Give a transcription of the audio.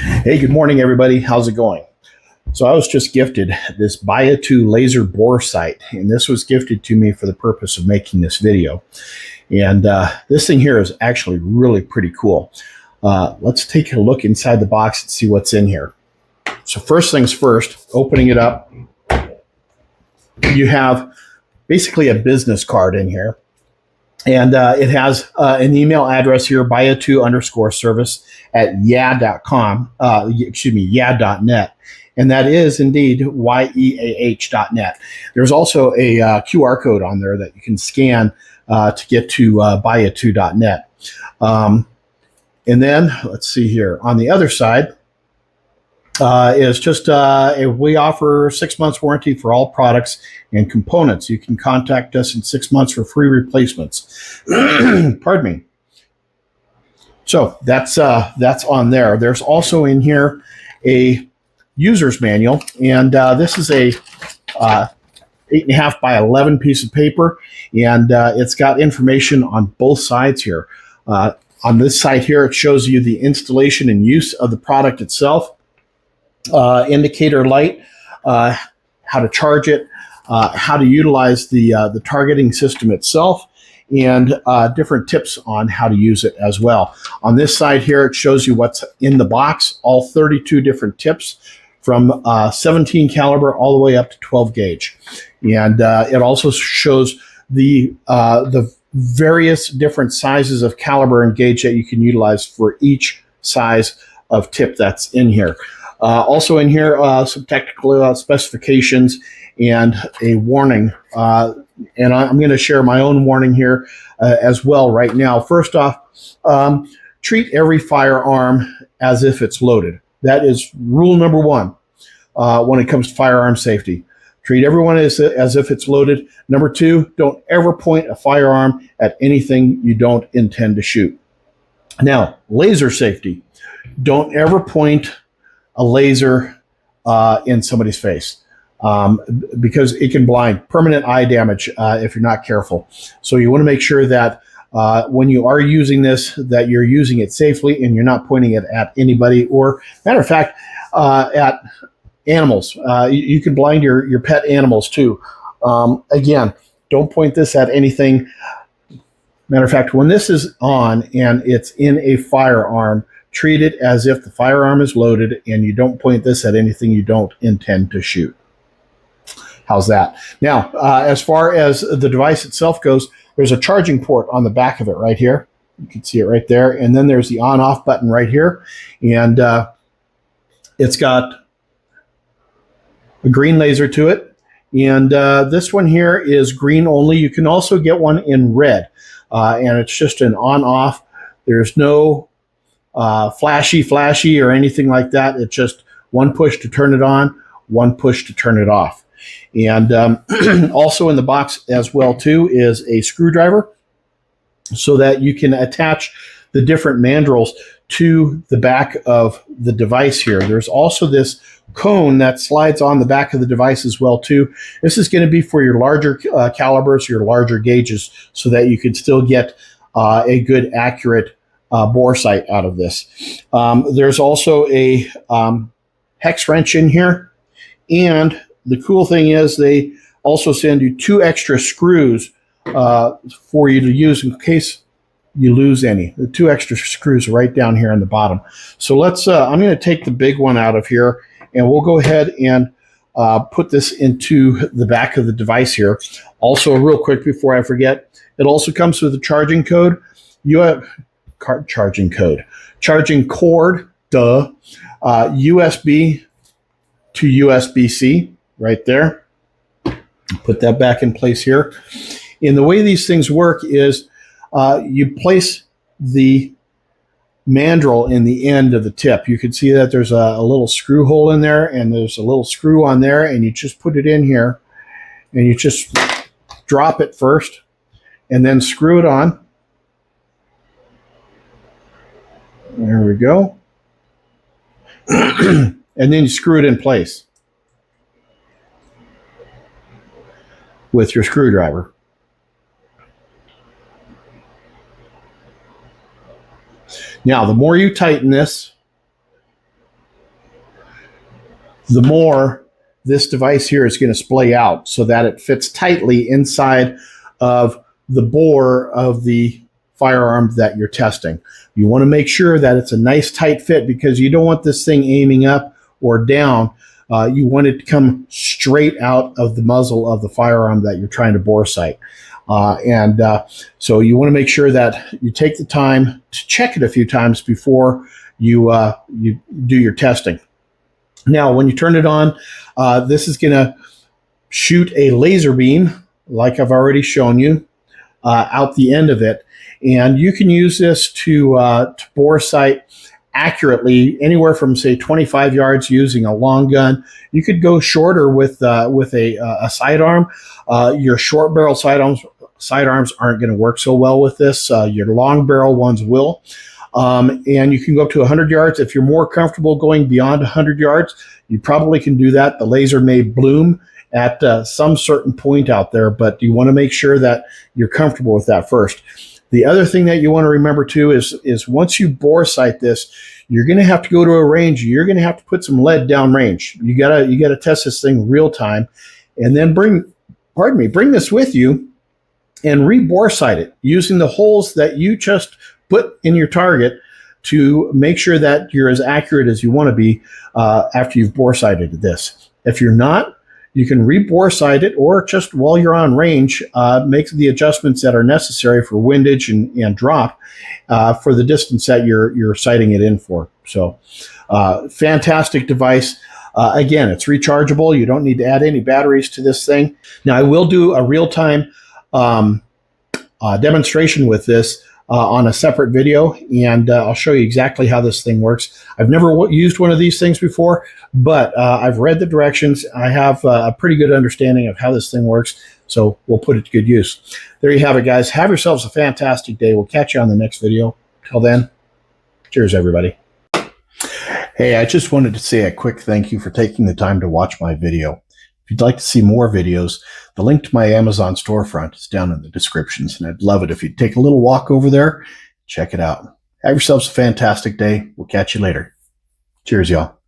Hey, good morning, everybody. How's it going? So I was just gifted this Bayatoo laser bore sight, and this was gifted to me for the purpose of making this video. And this thing here is actually really pretty cool. Let's take a look inside the box and see what's in here. So first things first, opening it up, you have basically a business card in here. And it has an email address here, bayatoo_service@yeah.com, yeah.net. And that is indeed yeah.net. There's also a QR code on there that you can scan to get to bayatoo.net. And then let's see here on the other side is just we offer 6 months warranty for all products and components. You can contact us in 6 months for free replacements. Pardon me. So that's on there. There's also in here a user's manual, and this is a 8.5 by 11 piece of paper, and it's got information on both sides here. On this side here, it shows you the installation and use of the product itself, indicator light, how to charge it, how to utilize the targeting system itself, and different tips on how to use it as well. On this side here, it shows you what's in the box, all 32 different tips from 17 caliber all the way up to 12 gauge. And it also shows the various different sizes of caliber and gauge that you can utilize for each size of tip that's in here. Also in here, some technical specifications and a warning. And I'm going to share my own warning here as well right now. First off, treat every firearm as if it's loaded. That is rule number one when it comes to firearm safety. Treat everyone as if it's loaded. Number two, don't ever point a firearm at anything you don't intend to shoot. Now, laser safety. Don't ever point a laser in somebody's face because it can blind, permanent eye damage if you're not careful. So you want to make sure that when you are using this, that you're using it safely and you're not pointing it at anybody, or matter of fact, at animals. You can blind your pet animals too. Again, don't point this at anything. Matter of fact, when this is on and it's in a firearm, treat it as if the firearm is loaded and you don't point this at anything you don't intend to shoot. How's that? Now, as far as the device itself goes, there's a charging port on the back of it right here. You can see it right there. And then there's the on-off button right here. And it's got a green laser to it. And this one here is green only. You can also get one in red. And it's just an on-off. There's no flashy or anything like that. It's just one push to turn it on, one push to turn it off. And also in the box as well too is a screwdriver so that you can attach the different mandrels to the back of the device here. There's also this cone that slides on the back of the device as well too. This is going to be for your larger calibers, your larger gauges, so that you can still get a good accurate bore sight out of this. There's also a hex wrench in here, and the cool thing is they also send you 2 extra screws for you to use in case you lose any. The 2 extra screws are right down here on the bottom. So let's, I'm going to take the big one out of here, and we'll go ahead and put this into the back of the device here. Also, real quick before I forget, it also comes with a charging code. You have charging cord, USB to USB-C right there. Put that back in place here. And the way these things work is you place the mandrel in the end of the tip. You can see that there's a little screw hole in there, and there's a little screw on there, and you just put it in here, and you just drop it first, and then screw it on. There we go. And then you screw it in place with your screwdriver. Now, the more you tighten this, the more this device here is going to splay out so that it fits tightly inside of the bore of the firearm that you're testing. You want to make sure that it's a nice tight fit because you don't want this thing aiming up or down. You want it to come straight out of the muzzle of the firearm that you're trying to bore sight. So you want to make sure that you take the time to check it a few times before you do your testing. Now, when you turn it on, this is going to shoot a laser beam, like I've already shown you, out the end of it. And you can use this to bore sight accurately anywhere from, say, 25 yards using a long gun. You could go shorter with a sidearm. Your short barrel sidearms aren't going to work so well with this. Your long barrel ones will. And you can go up to 100 yards. If you're more comfortable going beyond 100 yards, you probably can do that. The laser may bloom at some certain point out there, but you want to make sure that you're comfortable with that first. The other thing that you want to remember too is once you bore sight this, you're going to have to go to a range. You're going to have to put some lead down range. You gotta test this thing real time, and then bring this with you and re-bore sight it using the holes that you just put in your target to make sure that you're as accurate as you want to be after you've bore sighted this. If you're not, you can re-bore sight it, or just while you're on range, make the adjustments that are necessary for windage and drop for the distance that you're sighting it in for. So, fantastic device. Again, it's rechargeable. You don't need to add any batteries to this thing. Now, I will do a real-time demonstration with this on a separate video, and I'll show you exactly how this thing works. I've never used one of these things before, but I've read the directions. I have a pretty good understanding of how this thing works, so we'll put it to good use. There you have it, guys. Have yourselves a fantastic day. We'll catch you on the next video. Till then, cheers, everybody. Hey, I just wanted to say a quick thank you for taking the time to watch my video. If you'd like to see more videos, the link to my Amazon storefront is down in the descriptions, and I'd love it if you'd take a little walk over there, check it out. Have yourselves a fantastic day. We'll catch you later. Cheers, y'all.